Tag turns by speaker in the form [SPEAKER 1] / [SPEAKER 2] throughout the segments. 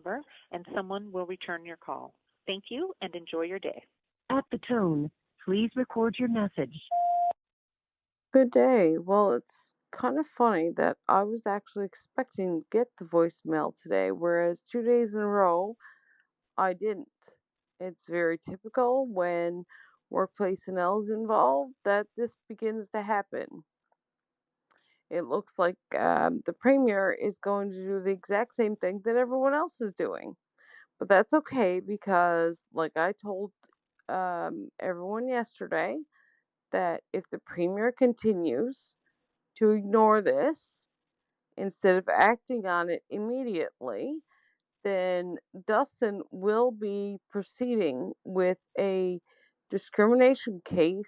[SPEAKER 1] number and someone will return your call. Thank you and enjoy your day.
[SPEAKER 2] At the tone, please record your message.
[SPEAKER 3] Good day. Well, it's kind of funny that I was actually expecting to get the voicemail today, whereas 2 days in a row I didn't. It's very typical when workplace NL is involved that this begins to happen. It looks like the Premier is going to do the exact same thing that everyone else is doing. But that's okay because, like I told everyone yesterday, that if the Premier continues to ignore this instead of acting on it immediately, then Dustin will be proceeding with a discrimination case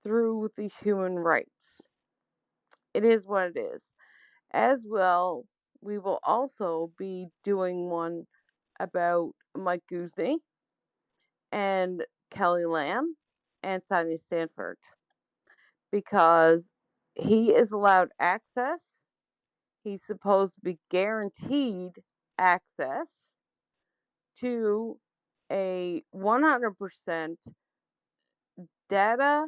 [SPEAKER 3] through the human rights. It is what it is. As well, we will also be doing one about Mike Guzzi and Kelly Lamb and Sonia Stanford because he is allowed access. He's supposed to be guaranteed access to a 100% data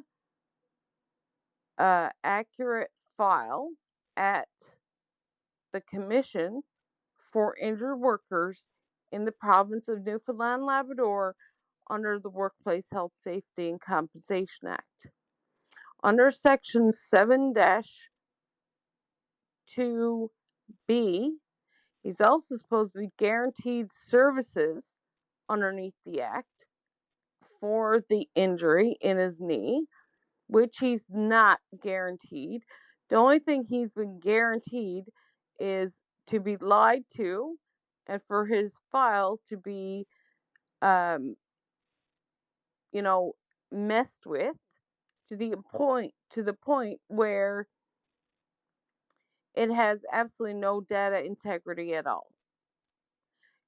[SPEAKER 3] accurate file at the Commission for Injured Workers in the province of Newfoundland and Labrador under the Workplace Health, Safety and Compensation Act. Under Section 7 2B, he's also supposed to be guaranteed services underneath the Act for the injury in his knee, which he's not guaranteed. The only thing he's been guaranteed is to be lied to and for his file to be, um, messed with to the point where it has absolutely no data integrity at all.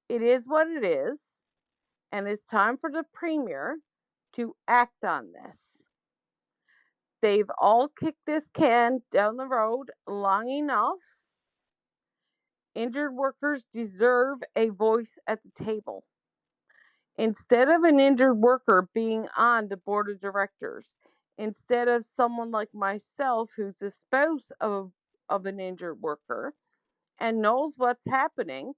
[SPEAKER 3] It is what it is, and it's time for the Premier to act on this. They've all kicked this can down the road long enough. Injured workers deserve a voice at the table. Instead of an injured worker being on the board of directors, instead of someone like myself who's the spouse of an injured worker and knows what's happening,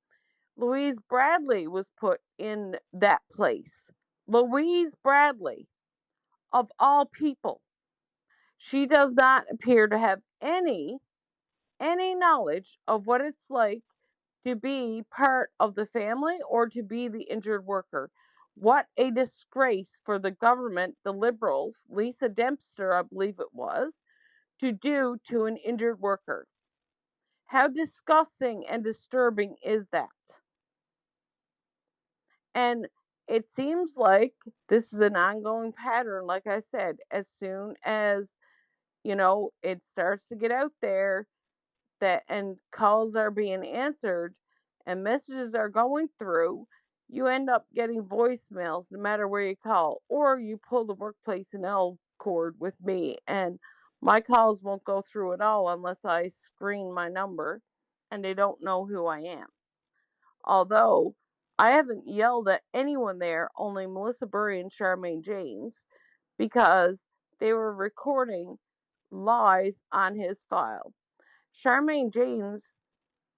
[SPEAKER 3] Louise Bradley was put in that place. Louise Bradley, of all people. She does not appear to have any knowledge of what it's like to be part of the family or to be the injured worker. What a disgrace for the government, the Liberals, Lisa Dempster, I believe it was, to do to an injured worker. How disgusting and disturbing is that? And it seems like this is an ongoing pattern, like I said, as soon as, it starts to get out there that and calls are being answered and messages are going through, you end up getting voicemails no matter where you call, or you pull the workplace and L cord with me, and my calls won't go through at all unless I screen my number and they don't know who I am. Although I haven't yelled at anyone there, only Melissa Burry and Charmaine James, because they were recording lies on his file. Charmaine James,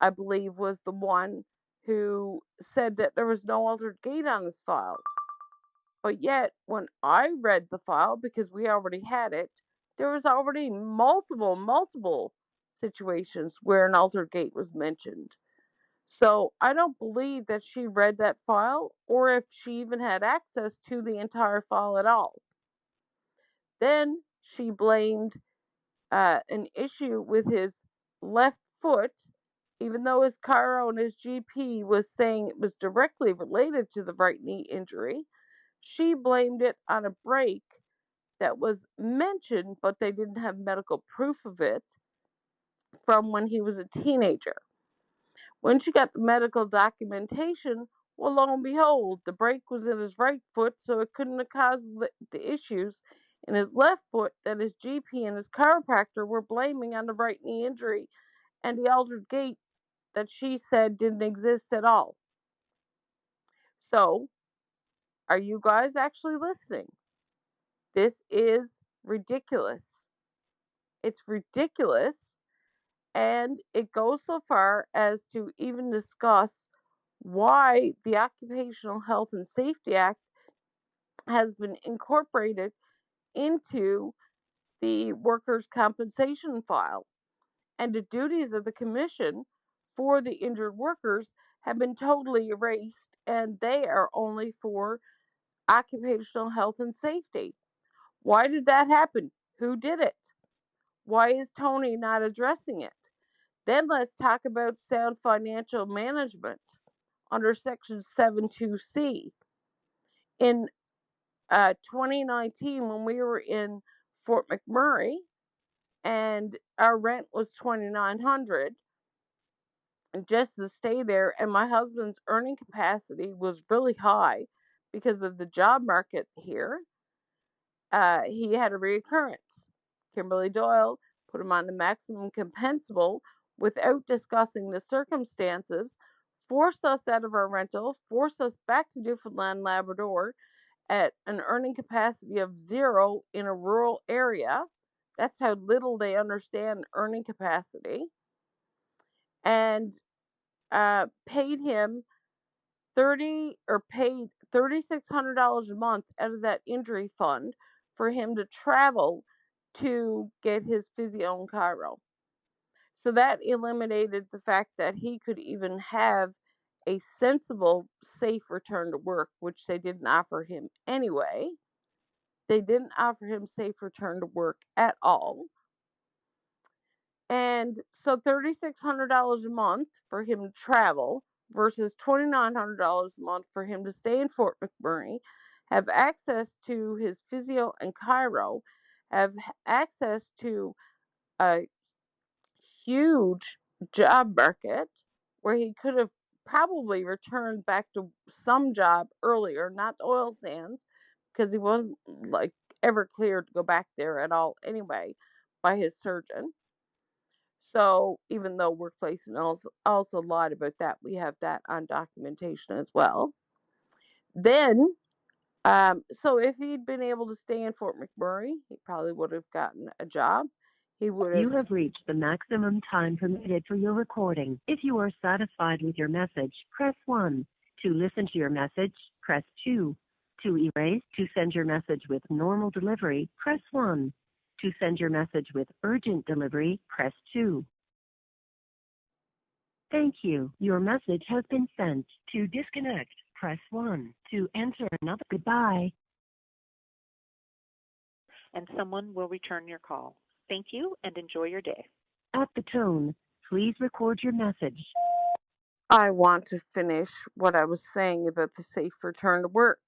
[SPEAKER 3] I believe, was the one who said that there was no altered gate on his file. But yet, when I read the file, because we already had it, there was already multiple situations where an altered gate was mentioned. So I don't believe that she read that file or if she even had access to the entire file at all. Then she blamed an issue with his left foot, even though his chiro and his GP was saying it was directly related to the right knee injury. She blamed it on a break that was mentioned, but they didn't have medical proof of it from when he was a teenager. When she got the medical documentation, well, lo and behold, the break was in his right foot, so it couldn't have caused the issues in his left foot that his GP and his chiropractor were blaming on the right knee injury and the altered gait that she said didn't exist at all. So, are you guys actually listening? This is ridiculous. It's ridiculous, and it goes so far as to even discuss why the Occupational Health and Safety Act has been incorporated into the workers' compensation file. And the duties of the commission for the injured workers have been totally erased, and they are only for occupational health and safety. Why did that happen? Who did it? Why is Tony not addressing it? Then let's talk about sound financial management under Section 72C. In 2019, when we were in Fort McMurray and our rent was $2,900 just to stay there, and my husband's earning capacity was really high because of the job market here, he had a reoccurrence. Kimberly Doyle put him on the maximum compensable without discussing the circumstances, forced us out of our rental, forced us back to Newfoundland Labrador at an earning capacity of 0 in a rural area. That's how little they understand earning capacity. And paid him paid $3,600 a month out of that injury fund for him to travel to get his physio and chiro. So that eliminated the fact that he could even have a sensible, safe return to work, which they didn't offer him anyway. They didn't offer him safe return to work at all. And so $3,600 a month for him to travel versus $2,900 a month for him to stay in Fort McMurray, have access to his physio and chiro, have access to a huge job market where he could have probably returned back to some job earlier, not oil sands, because he wasn't like ever cleared to go back there at all anyway by his surgeon. So even though workplace and also lied about that, we have that on documentation as well. Then, so if he'd been able to stay in Fort McMurray, he probably would have gotten a job. He would have.
[SPEAKER 2] You have reached the maximum time permitted for your recording. If you are satisfied with your message, press 1. To listen to your message, press 2. To erase, to send your message with normal delivery, press 1. To send your message with urgent delivery, press 2. Thank you. Your message has been sent. To disconnect, press 1. To enter another, goodbye.
[SPEAKER 1] And someone will return your call. Thank you and enjoy your day.
[SPEAKER 2] At the tone, please record your message.
[SPEAKER 3] I want to finish what I was saying about the safe return to work.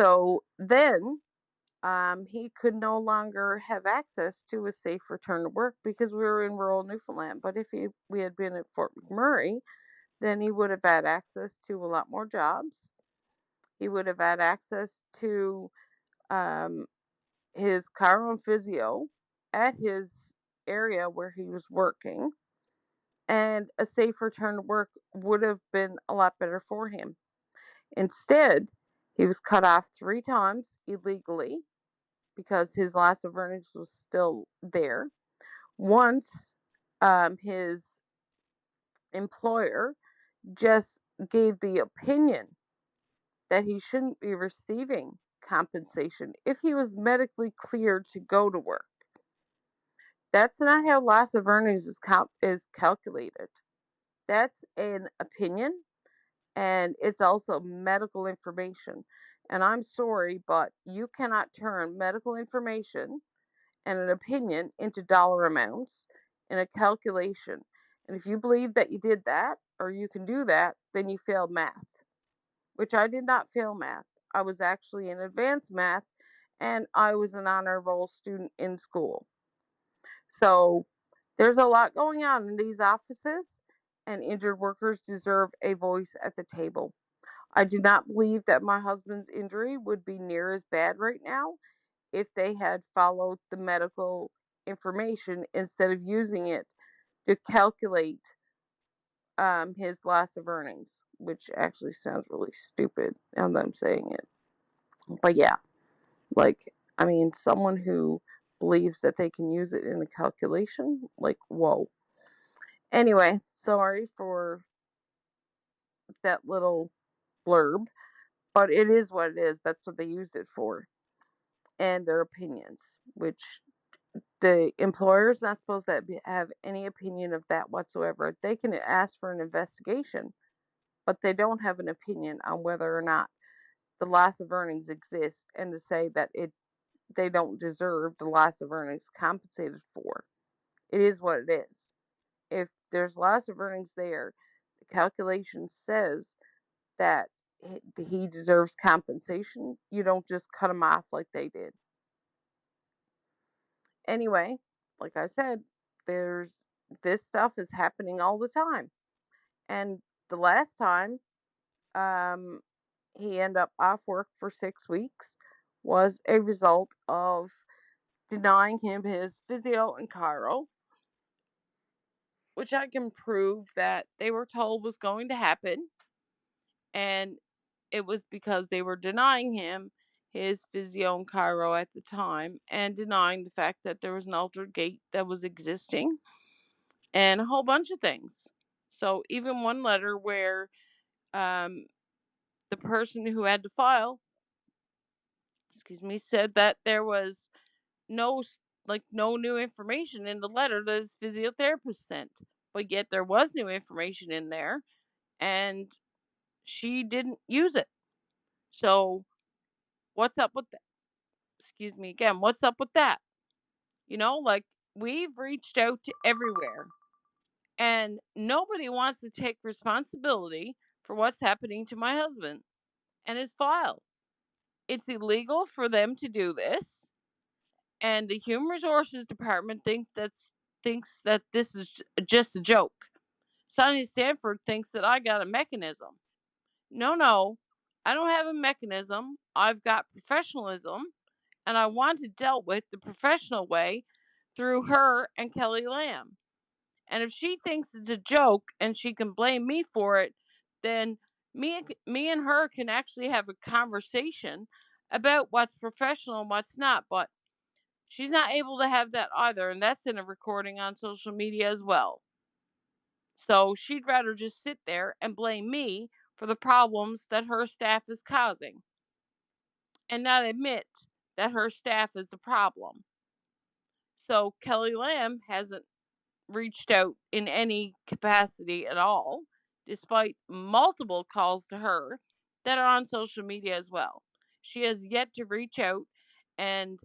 [SPEAKER 3] So then he could no longer have access to a safe return to work because we were in rural Newfoundland. But if we had been at Fort McMurray, then he would have had access to a lot more jobs. He would have had access to his chiro and physio at his area where he was working, and a safe return to work would have been a lot better for him. Instead, he was cut off 3 times illegally because his loss of earnings was still there. Once, his employer just gave the opinion that he shouldn't be receiving compensation if he was medically cleared to go to work. That's not how loss of earnings is calculated. That's an opinion, and it's also medical information. And I'm sorry, but you cannot turn medical information and an opinion into dollar amounts in a calculation. And if you believe that you did that, or you can do that, then you failed math, which I did not fail math. I was actually in advanced math, and I was an honor roll student in school. So there's a lot going on in these offices, and injured workers deserve a voice at the table. I do not believe that my husband's injury would be near as bad right now if they had followed the medical information instead of using it to calculate his loss of earnings, which actually sounds really stupid now that I'm saying it. But yeah, like, I mean, someone who believes that they can use it in a calculation, like, whoa. Anyway, sorry for that little blurb, but it is what it is. That's what they used it for, and their opinions, which the employer's not supposed to have any opinion of that whatsoever. They can ask for an investigation, but they don't have an opinion on whether or not the loss of earnings exists, and to say that they don't deserve the loss of earnings compensated for. It is what it is. If there's loss of earnings there, the calculation says that he deserves compensation. You don't just cut him off like they did. Anyway, like I said, there's this stuff is happening all the time. And the last time um, he ended up off work for 6 weeks was a result of denying him his physio and chiro, which I can prove that they were told was going to happen. And it was because they were denying him his physio and chiro at the time, and denying the fact that there was an altered gait that was existing, and a whole bunch of things. So even one letter where um, the person who had to file, said that there was no no new information in the letter that his physiotherapist sent, but yet there was new information in there, and she didn't use it. So what's up with that? What's up with that? Like, we've reached out to everywhere, and nobody wants to take responsibility for what's happening to my husband and his file. It's illegal for them to do this, and the Human Resources Department thinks that this is just a joke. Sonny Stanford thinks that I got a mechanism. No, I don't have a mechanism. I've got professionalism, and I want it dealt with the professional way through her and Kelly Lamb. And if she thinks it's a joke and she can blame me for it, then me and her can actually have a conversation about what's professional and what's not. But she's not able to have that either, and that's in a recording on social media as well. So she'd rather just sit there and blame me for the problems that her staff is causing, and not admit that her staff is the problem. So Kelly Lamb hasn't reached out in any capacity at all, despite multiple calls to her that are on social media as well. She has yet to reach out and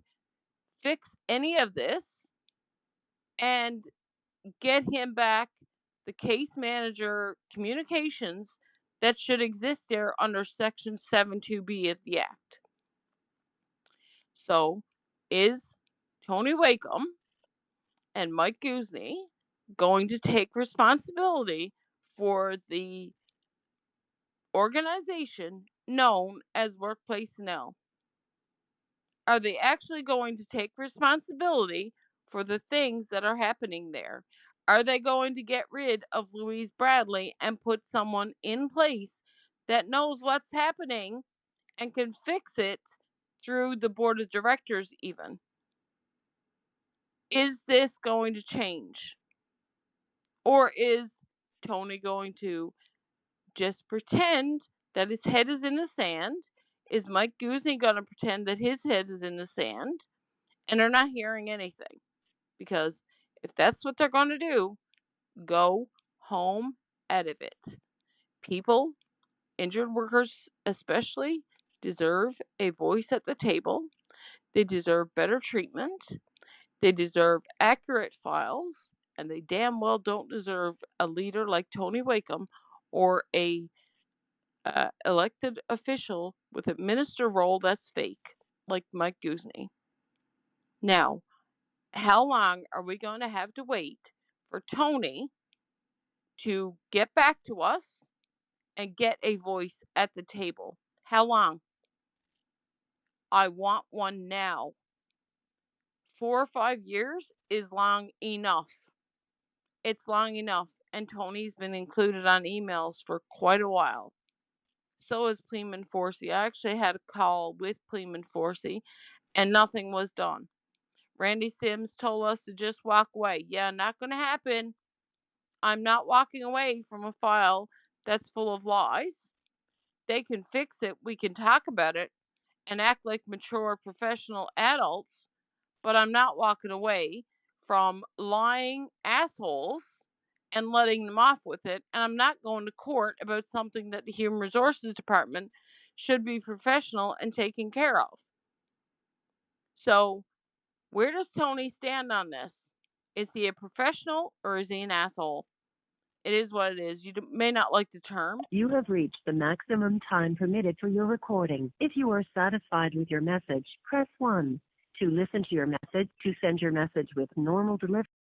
[SPEAKER 3] fix any of this and get him back the case manager communications that should exist there under Section 72B of the Act. So, is Tony Wakeham and Mike Guzny going to take responsibility for the organization known as Workplace Now? Are they actually going to take responsibility for the things that are happening there? Are they going to get rid of Louise Bradley and put someone in place that knows what's happening and can fix it through the board of directors, even? Is this going to change? Or is Tony going to just pretend that his head is in the sand? Is Mike Guzny going to pretend that his head is in the sand and are not hearing anything? Because if that's what they're going to do, go home out of it. People, injured workers especially, deserve a voice at the table. They deserve better treatment. They deserve accurate files. And they damn well don't deserve a leader like Tony Wakeham, or a elected official with a minister role that's fake like Mike Guzny. Now, how long are we going to have to wait for Tony to get back to us and get a voice at the table? How long? I want one now. 4 or 5 years is long enough. It's long enough. and Tony's been included on emails for quite a while. So is Pleeman Forsey. I actually had a call with Pleeman Forsey, and nothing was done. Randy Sims told us to just walk away. Yeah, not going to happen. I'm not walking away from a file that's full of lies. They can fix it. We can talk about it and act like mature professional adults, but I'm not walking away from lying assholes and letting them off with it. And I'm not going to court about something that the Human Resources Department should be professional and taken care of. So, where does Tony stand on this? Is he a professional or is he an asshole? It is what it is. You may not like the term.
[SPEAKER 2] You have reached the maximum time permitted for your recording. If you are satisfied with your message, press 1. To listen to your message, to send your message with normal delivery.